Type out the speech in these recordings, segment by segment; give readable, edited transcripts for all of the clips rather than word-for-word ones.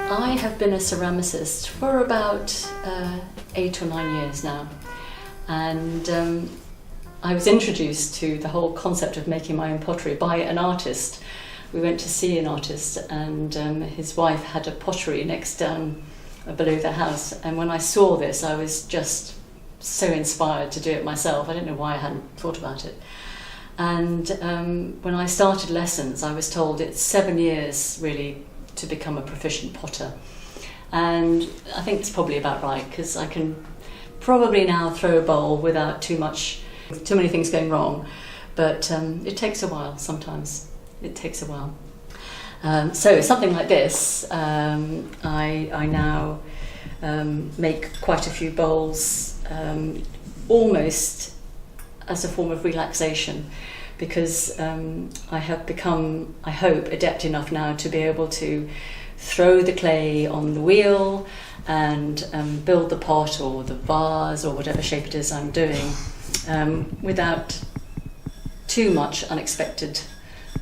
I have been a ceramicist for about 8 or 9 years now, and I was introduced to the whole concept of making my own pottery by an artist. We went to see an artist, and his wife had a pottery next down below the house, and when I saw this I was just so inspired to do it myself. I don't know why I hadn't thought about it. And when I started lessons I was told it's 7 years really to become a proficient potter, and I think it's probably about right, because I can probably now throw a bowl without too many things going wrong, but it takes a while sometimes. It takes a while. So something like this, I now make quite a few bowls, almost as a form of relaxation, because I have become, I hope, adept enough now to be able to throw the clay on the wheel and build the pot or the vase or whatever shape it is I'm doing without too much unexpected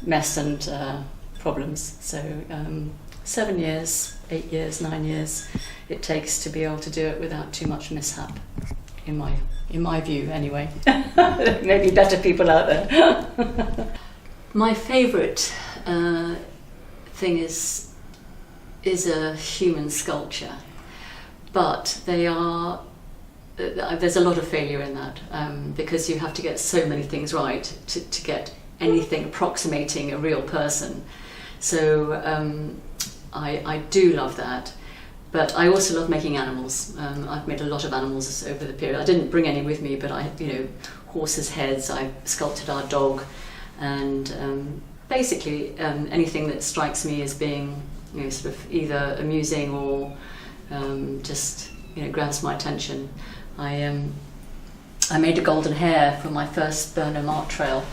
mess and problems. So 7 years, 8 years, 9 years it takes to be able to do it without too much mishap, in my view anyway. Maybe better people out there. My favourite thing is a human sculpture, but there's a lot of failure in that, because you have to get so many things right to get anything approximating a real person. So I do love that, but I also love making animals. I've made a lot of animals over the period. I didn't bring any with me, but horses' heads. I sculpted our dog, and basically anything that strikes me as being sort of either amusing or just grabs my attention. I made a golden hare for my first Burnham art trail,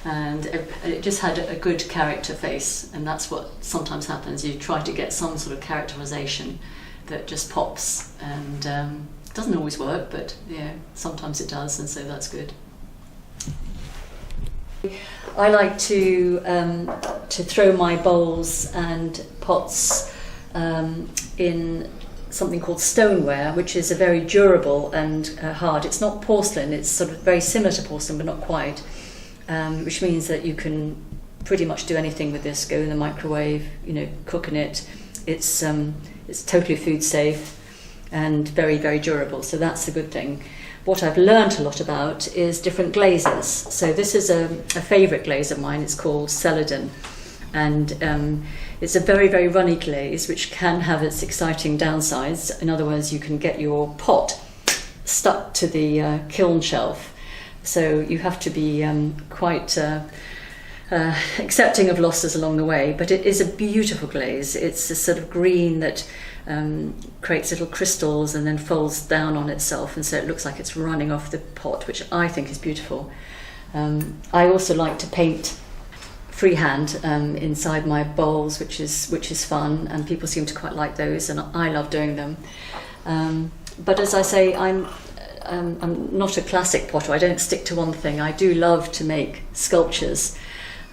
and it just had a good character face, and that's what sometimes happens. You try to get some sort of characterization that just pops, and it doesn't always work, but sometimes it does, and so that's good. I like to throw my bowls and pots in something called stoneware, which is a very durable and hard. It's not porcelain, it's sort of very similar to porcelain but not quite, which means that you can pretty much do anything with this. Go in the microwave, cook in it. It's totally food safe and very, very durable, so that's a good thing. What I've learned a lot about is different glazes. So this is a favourite glaze of mine. It's called Celadon, and it's a very, very runny glaze, which can have its exciting downsides. In other words, you can get your pot stuck to the kiln shelf, so you have to be quite accepting of losses along the way. But it is a beautiful glaze. It's a sort of green that creates little crystals and then folds down on itself, and so it looks like it's running off the pot, which I think is beautiful. I also like to paint freehand inside my bowls, which is fun, and people seem to quite like those, and I love doing them. But as I say, I'm not a classic potter. I don't stick to one thing. I do love to make sculptures,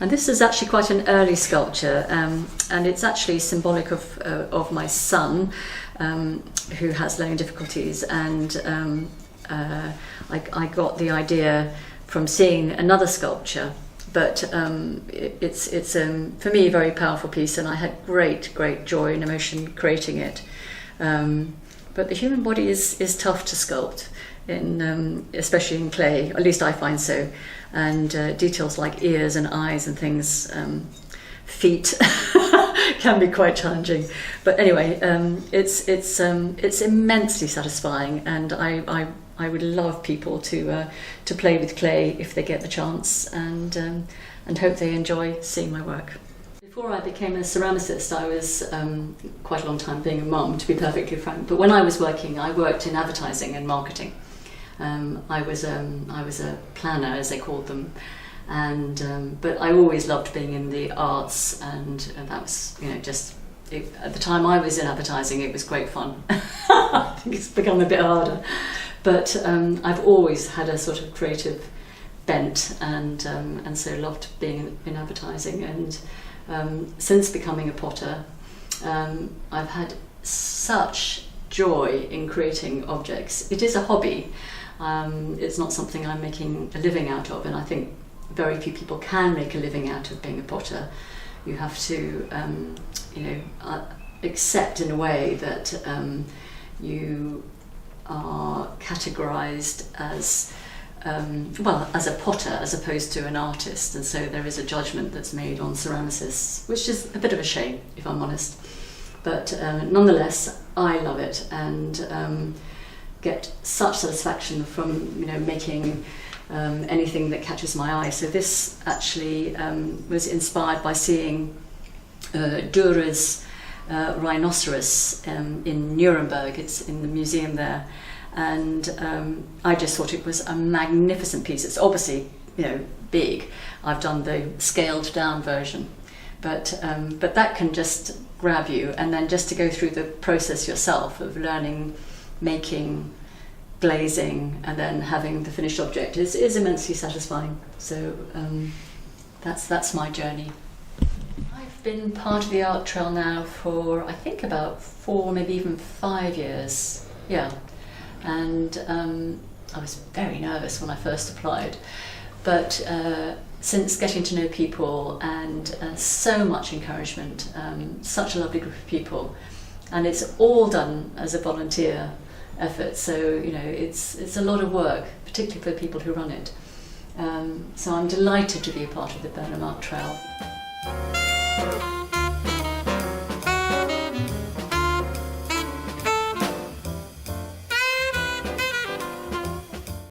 and this is actually quite an early sculpture, and it's actually symbolic of my son, who has learning difficulties, and I got the idea from seeing another sculpture. But it's for me a very powerful piece, and I had great joy and emotion creating it. But the human body is tough to sculpt, especially in clay. At least I find so. And details like ears and eyes and things, feet, can be quite challenging. But anyway, it's immensely satisfying, and I would love people to play with clay if they get the chance, and hope they enjoy seeing my work. Before I became a ceramicist, I was quite a long time being a mum, to be perfectly frank. But when I was working, I worked in advertising and marketing. I was a planner, as they called them, and but I always loved being in the arts, and that was at the time I was in advertising, it was great fun. I think it's become a bit harder. But I've always had a sort of creative bent, and so loved being in advertising. And since becoming a potter, I've had such joy in creating objects. It is a hobby. It's not something I'm making a living out of, and I think very few people can make a living out of being a potter. You have to, accept in a way that you are categorised as as a potter as opposed to an artist, and so there is a judgment that's made on ceramicists, which is a bit of a shame, if I'm honest. But nonetheless, I love it, and get such satisfaction from making anything that catches my eye. So this actually was inspired by seeing Dürer's rhinoceros in Nuremberg. It's in the museum there. And I just thought it was a magnificent piece. It's obviously, big. I've done the scaled down version, but that can just grab you. And then just to go through the process yourself of learning, making, glazing, and then having the finished object is immensely satisfying. So that's my journey. I've been part of the art trail now for I think about 4, maybe even 5 years. Yeah. And I was very nervous when I first applied, but since getting to know people and so much encouragement, such a lovely group of people, and it's all done as a volunteer effort, so it's a lot of work, particularly for the people who run it. So I'm delighted to be a part of the Burnham Art Trail.